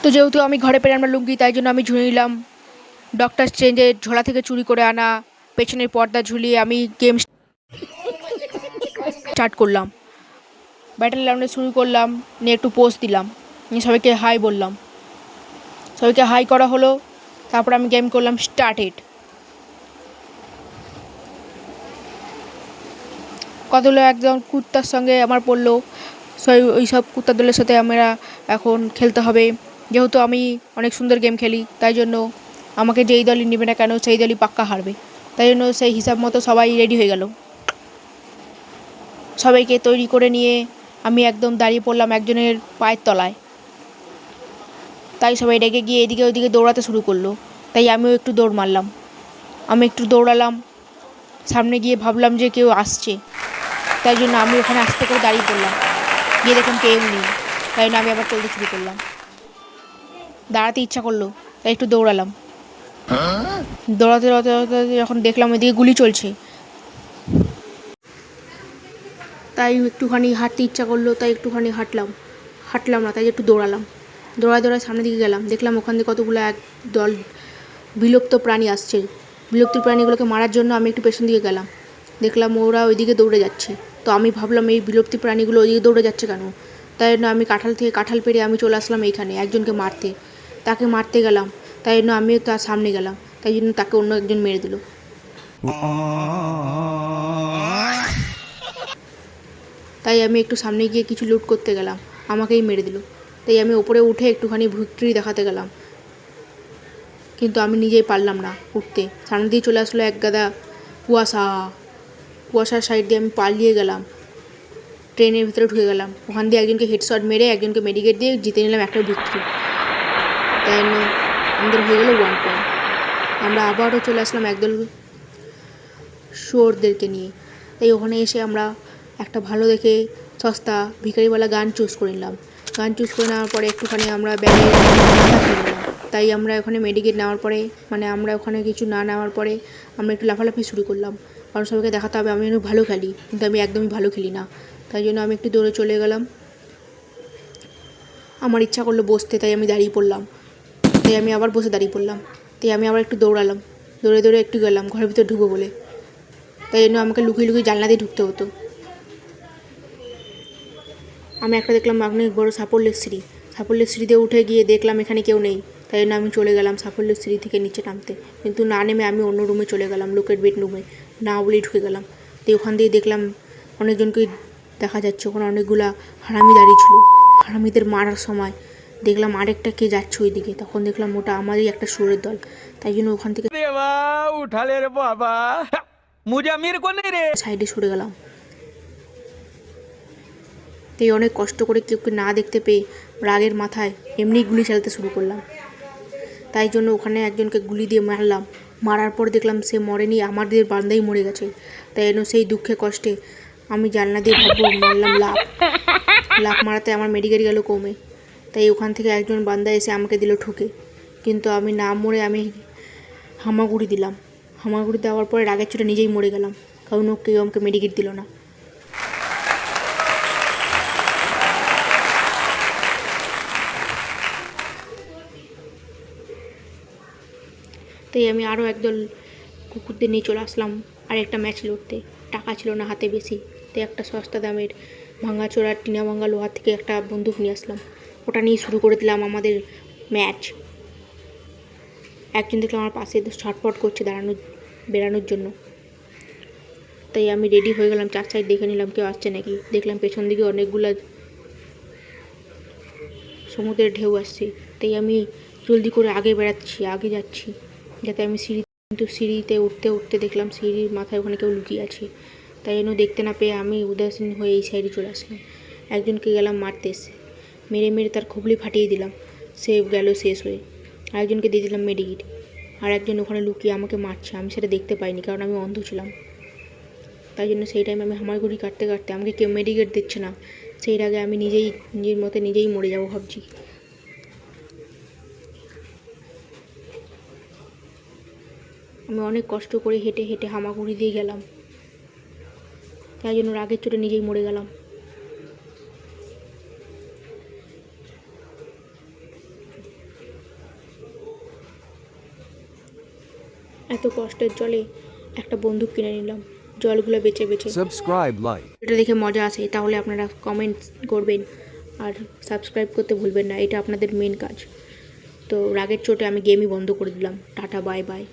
তো যেহেতু আমি ঘরে পেলাম না লুঙ্গি, তাই জন্য আমি ঝুলে নিলাম ডক্টর স্ট্রেঞ্জের ঝোলা থেকে চুরি করে আনা পেছনের পর্দা ঝুলিয়ে আমি গেম স্টার্ট করলাম। ব্যাটেল রাউন্ডে শুরু করলাম, নিয়ে একটু পোস্ট দিলাম, নিয়ে সবাইকে হাই বললাম, সবাইকে হাই করা হলো। তারপর আমি গেম করলাম স্টার্টেড। কতগুলো একজন কুত্তার সঙ্গে আমার পড়লো, ওই সব কুত্তার দলের সাথে আমরা এখন খেলতে হবে। যেহেতু আমি অনেক সুন্দর গেম খেলি, তাই জন্য আমাকে যেই দলই নেবে না কেন সেই দলই পাক্কা হারবে। তাই জন্য সেই হিসাব মতো সবাই রেডি হয়ে গেল। সবাইকে তৈরি করে নিয়ে আমি একদম দাঁড়িয়ে পড়লাম একজনের পায়ের তলায়। তাই সবাই রেগে গিয়ে এদিকে ওইদিকে দৌড়াতে শুরু করলো। তাই আমিও একটু দৌড় মারলাম। আমি একটু দৌড়ালাম, সামনে গিয়ে ভাবলাম যে কেউ আসছে, তাই জন্য আমি ওখানে আস্তে করে দাঁড়িয়ে পড়লাম। গিয়ে দেখলাম কেউ নেই, তাই জন্য আমি আবার চলতে শুরু করলাম। দাঁড়াতে ইচ্ছা করলো, তাই একটু দৌড়ালাম। দৌড়াতে দৌড়াতে দৌড়াতে যখন দেখলাম ওইদিকে গুলি চলছে, তাই একটুখানি হাঁটতে ইচ্ছা করলো, তাই একটুখানি হাঁটলাম না, তাই একটু দৌড়ালাম। দৌড়ায় সামনের দিকে গেলাম, দেখলাম ওখান থেকে কতগুলো এক দল বিলুপ্ত প্রাণী আসছে। বিলুপ্ত প্রাণীগুলোকে মারার জন্য আমি একটু পেছন দিকে গেলাম, দেখলাম ওরা ওইদিকে দৌড়ে যাচ্ছে। তো আমি ভাবলাম এই বিলুপ্ত প্রাণীগুলো ওইদিকে দৌড়ে যাচ্ছে কেন, তাই জন্য আমি কাঁঠাল পেড়ে আমি চলে আসলাম এইখানে একজনকে মারতে। তাকে মারতে গেলাম, তাই জন্য আমিও তার সামনে গেলাম, তাই জন্য তাকে অন্য একজন মেরে দিল। তাই আমি একটু সামনে গিয়ে কিছু লুট করতে গেলাম, আমাকেই মেরে দিল। তাই আমি ওপরে উঠে একটুখানি ভিক্টরি দেখাতে গেলাম, কিন্তু আমি নিজেই পারলাম না উঠতে। সামনে দিয়ে চলে আসলো এক গাদা কুয়াশার সাইড দিয়ে আমি পালিয়ে গেলাম, ট্রেনের ভিতরে ঢুকে গেলাম। ওখান দিয়ে একজনকে হেডশট মেরে একজনকে মেডিকেট দিয়ে জিতে নিলাম একটা ভিক্টরি। তাই জন্য আমাদের হয়ে গেল 1 পয়েন্ট। আমরা আবারও চলে আসলাম একদল শুয়োরদেরকে নিয়ে। তাই ওখানে এসে আমরা একটা ভালো দেখে সস্তা ভিখারিওয়ালা গান চুজ করে নিলাম। গান চুজ করে নেওয়ার পরে একটুখানি আমরা ব্যাগে মাথা খেয়ে নিলাম। তাই আমরা ওখানে মেডিকেট নেওয়ার পরে, মানে আমরা ওখানে কিছু না নেওয়ার পরে আমরা একটু লাফালাফি শুরু করলাম, কারণ সবাইকে দেখাতে হবে আমি অনেক ভালো খেলি, কিন্তু আমি একদমই ভালো খেলি না। তাই জন্য আমি একটু দৌড়ে চলে গেলাম। আমার ইচ্ছা করলো বসতে, তাই আমি দাঁড়িয়ে পড়লাম। তাই আমি আবার বসে দাঁড়িয়ে পড়লাম। তাই আমি আবার একটু দৌড়ালাম, দৌড়ে একটু গেলাম ঘরের ভিতরে ঢুকবো বলে। তাই জন্য আমাকে লুকিয়ে জানলা দিয়ে ঢুকতে হতো। আমি একটা দেখলাম অনেক বড় সাফল্যের সিঁড়িতে উঠে গিয়ে দেখলাম এখানে কেউ নেই। তাই জন্য আমি চলে গেলাম সাফল্যের সিঁড়ি থেকে নিচে নামতে, কিন্তু না নেমে আমি অন্য রুমে চলে গেলাম, লোকের বেডরুমে না বলেই ঢুকে গেলাম। তো ওখান দিয়ে দেখলাম অনেকজনকেই দেখা যাচ্ছে, ওখানে অনেকগুলা হারামি দাঁড়িয়ে ছিল। হারামিদের মারার সময় দেখলাম আরেকটা কে যাচ্ছে ওই দিকে, তখন দেখলাম ওটা আমারই একটা সুরের দল। তাই জন্য ওখান থেকে সাইডে সরে গেলাম। তাই অনেক কষ্ট করে কেউকে না দেখতে পেয়ে রাগের মাথায় এমনি গুলি চালাতে শুরু করলাম। তাই জন্য ওখানে একজনকে গুলি দিয়ে মারলাম। মারার পর দেখলাম সে মরেনি, আমাদের বান্দাই মরে গেছে। তাই জন্য সেই দুঃখে কষ্টে আমি জানলা দিয়ে ভাববো মারলাম লাফ মারাতে আমার মেডিকেল গেল কমে। তাই ওখান থেকে একজন বান্দা এসে আমাকে দিল ঠুকে, কিন্তু আমি না মরে আমি হামাগুড়ি দিলাম। হামাগুড়ি দেওয়ার পরে রাগের চোটে নিজেই মরে গেলাম, কারণ কেউ আমাকে মেডিকেট দিল না। তাই আমি আরও একদল কুকুরদের নিয়ে চলে আসলাম আর একটা ম্যাচ লড়তে। টাকা ছিল না হাতে বেশি, তাই একটা সস্তা দামের ভাঙাচোরা টিনা ভাঙা লোহার থেকে একটা বন্দুক নিয়ে আসলাম। ওটা নিয়ে শুরু করে দিলাম আমাদের ম্যাচ। একজন দেখলাম আমার পাশে ছটফট করছে বেরানোর জন্য। তাই আমি রেডি হয়ে গেলাম, 4 সাইড দেখে নিলাম কেউ আসছে নাকি। দেখলাম পেছন দিকে অনেকগুলো সমুদ্রের ঢেউ আসছে। তাই আমি জলদি করে আগে যাচ্ছি যাতে আমি কিন্তু সিঁড়িতে উঠতে দেখলাম সিঁড়ির মাথায় ওখানে কেউ লুকিয়ে আছে। তাই জন্য দেখতে না পেয়ে আমি উদাসীন হয়ে এই সাইডে চলে আসলাম। একজনকে গেলাম মারতে, মেরে তার খুবলি ফাটিয়ে দিলাম, সে গেল শেষ হয়ে। আরেকজনকে দিয়ে দিলাম মেডিকেট। আর একজন ওখানে লুকিয়ে আমাকে মারছে, আমি সেটা দেখতে পাইনি কারণ আমি অন্ধ ছিলাম। তাই জন্য সেই টাইমে আমি হামাগুড়ি কাটতে আমাকে কেউ মেডিকেট দিচ্ছে না, সেই আগে আমি নিজের মতে নিজেই মরে যাবো ভাবছি। আমি অনেক কষ্ট করে হেঁটে হামাগুড়ি দিয়ে গেলাম, তাই জন্য রাগের চোটে নিজেই মরে গেলাম। এত কষ্টের জলে একটা বন্দুক কিনে নিলাম জলগুলো বেছে বেছে। Subscribe, like. এটা দেখে মজা আসে তাহলে আপনারা কমেন্টস করবেন আর সাবস্ক্রাইব করতে ভুলবেন না, এটা আপনাদের মেন কাজ। তো রাগের চোটে আমি গেমই বন্ধ করে দিলাম। Tata, bye bye.